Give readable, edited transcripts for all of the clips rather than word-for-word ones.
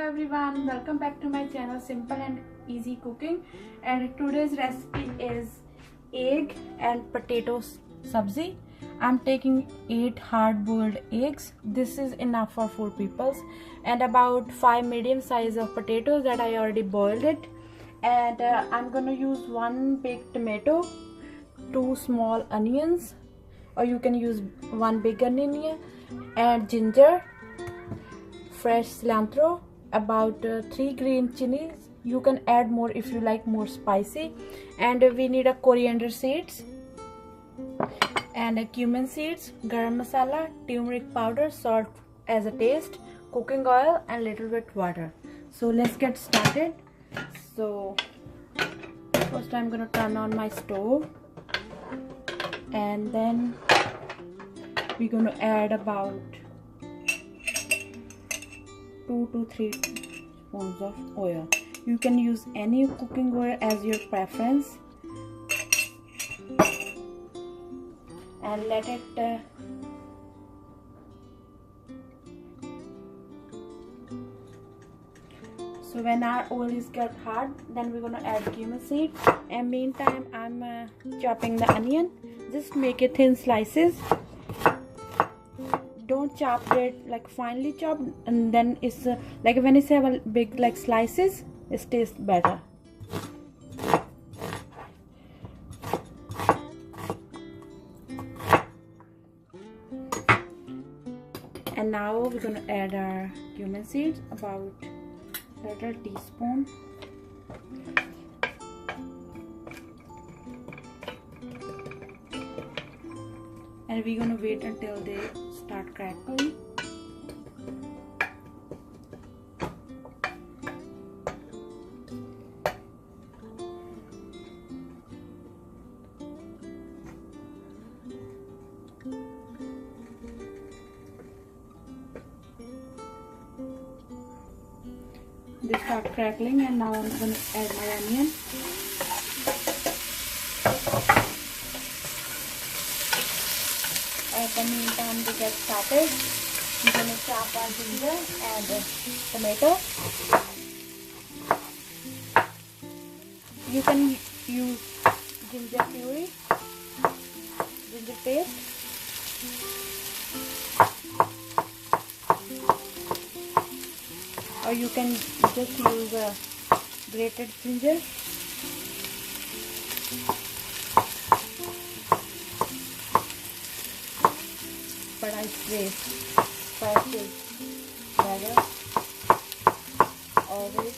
everyone, welcome back to my channel Simple and Easy Cooking. And today's recipe is egg and potato sabji. I'm taking 8 hard-boiled eggs. This is enough for 4 people, and about 5 medium size of potatoes that I already boiled it. And I'm gonna use 1 big tomato, 2 small onions, or you can use 1 big onion, and ginger, fresh cilantro, about 3 green chilies. You can add more if you like more spicy. And we need a coriander seeds and a cumin seeds, garam masala, turmeric powder, salt as a taste, cooking oil, and little bit water. So let's get started. So first I'm gonna turn on my stove, and then we're gonna add about 2 to 3 spoons of oil. You can use any cooking oil as your preference, and let it so when our oil is get hot, then we're gonna add cumin seed. And meantime I'm chopping the onion. Just make it thin slices. Don't chop it like finely chopped, and then it's like when it's have a big like slices, it tastes better. And now we're gonna add our cumin seeds, about a little teaspoon. And we're gonna wait until they start crackling. They start crackling, and now I'm gonna add my onion. At the meantime they get started, we're gonna chop our ginger and tomato. You can use ginger puree, ginger paste, or you can just use grated ginger. But I say fresh is better always.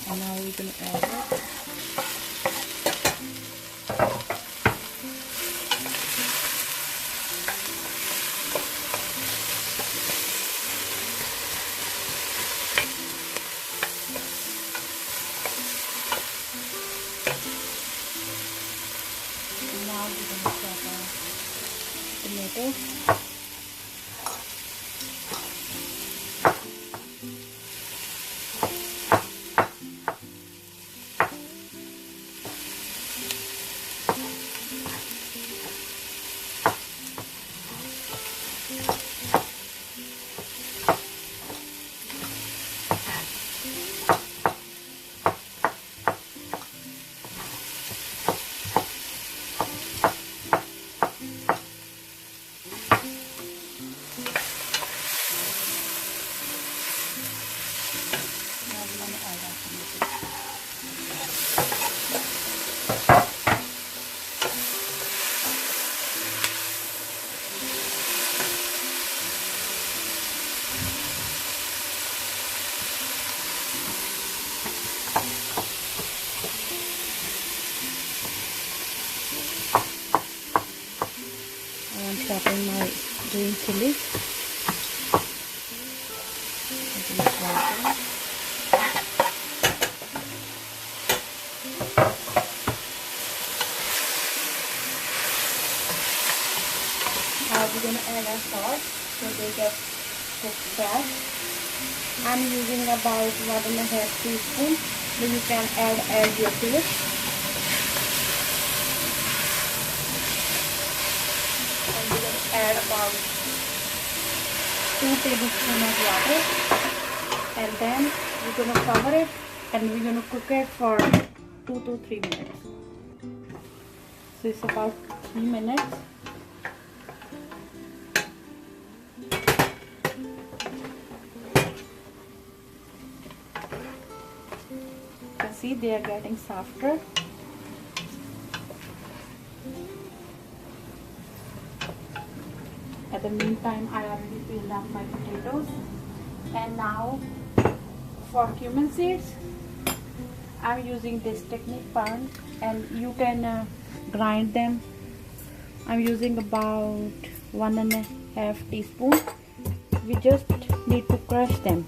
And now we're gonna add it. Now we're going to chop our tomato. I'm chopping my green chilies. Now we're going to add our salt so they get cooked fast. I'm using about 1.5 teaspoons, but you can add as your taste. about 2 tablespoons of water, and then we're gonna cover it and we're gonna cook it for 2 to 3 minutes. So it's about 3 minutes. You can see they are getting softer. At the meantime, I already peeled up my potatoes. And now for cumin seeds, I'm using this technique pan, and you can grind them. I'm using about 1.5 teaspoon. We just need to crush them.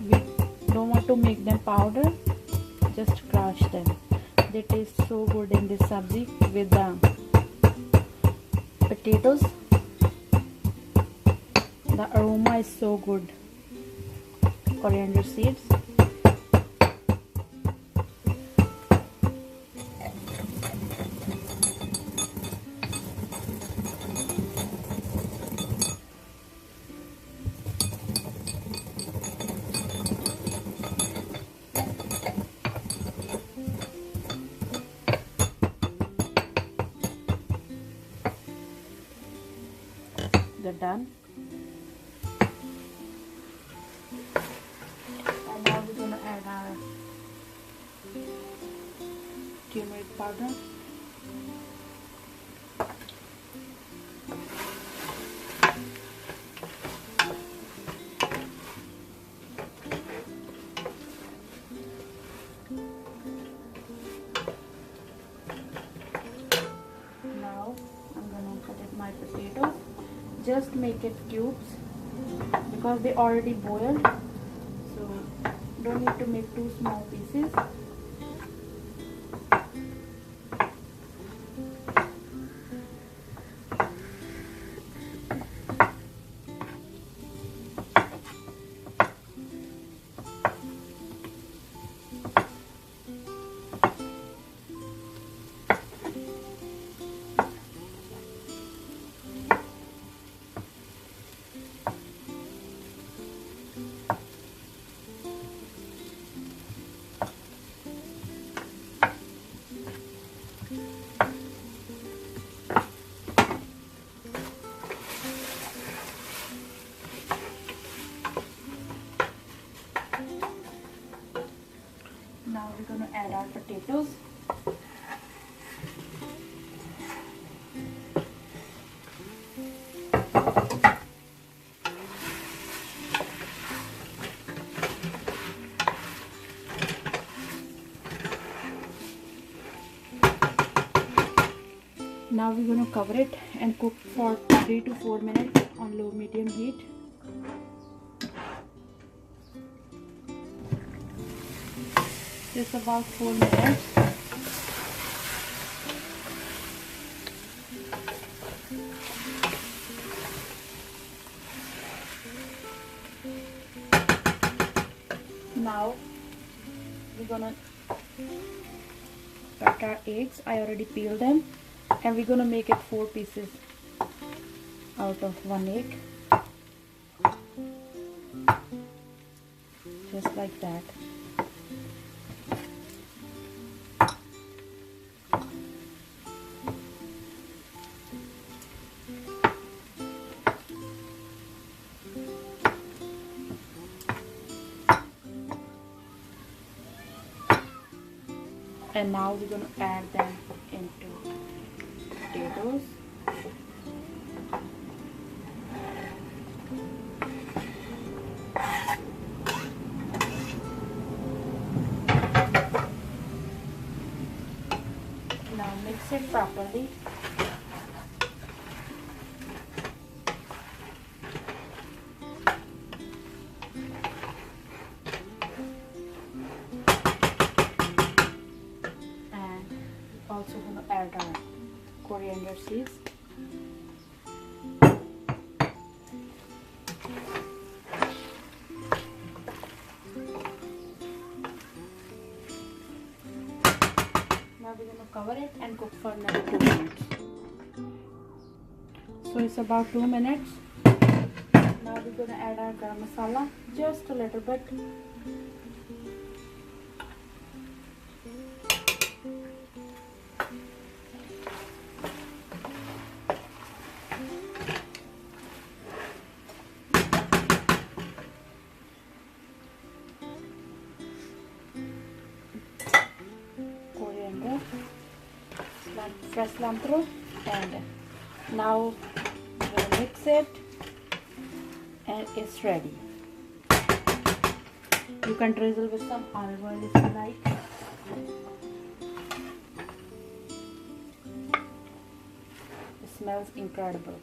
We don't want to make them powder, just crush them. They taste so good in this sabji with the potatoes. The aroma is so good. Coriander seeds. They're done. And now we're going to add our turmeric powder. Now I'm going to cut it my potatoes. Just make it cubes because they already boiled, so don't need to make too small pieces. Now we're going to add our potatoes. Now we're going to cover it and cook for 3 to 4 minutes on low medium heat. Just about 4 minutes. Now we're gonna cut our eggs. I already peeled them, and we're gonna make it 4 pieces out of 1 egg, just like that. And now we're going to add them into potatoes. Now mix it properly. Also going to add our coriander seeds. Now we're going to cover it and cook for another 2 minutes. So it's about 2 minutes. Now we're gonna add our garam masala, just a little bit. Coriander, fresh cilantro, and now we're gonna mix it, and it's ready. You can drizzle with some olive oil if you like. It smells incredible.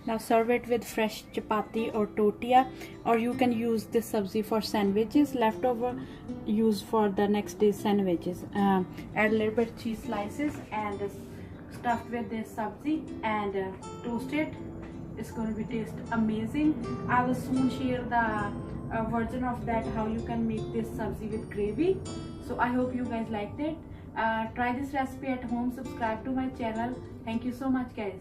Now serve it with fresh chapati or tortilla, or you can use this sabzi for sandwiches. Leftover use for the next day's sandwiches. Add a little bit cheese slices and stuffed with this sabzi and toast it. It's going to be taste amazing. I will soon share the version of that, how you can make this sabzi with gravy. So I hope you guys liked it. Try this recipe at home. Subscribe to my channel. Thank you so much, guys.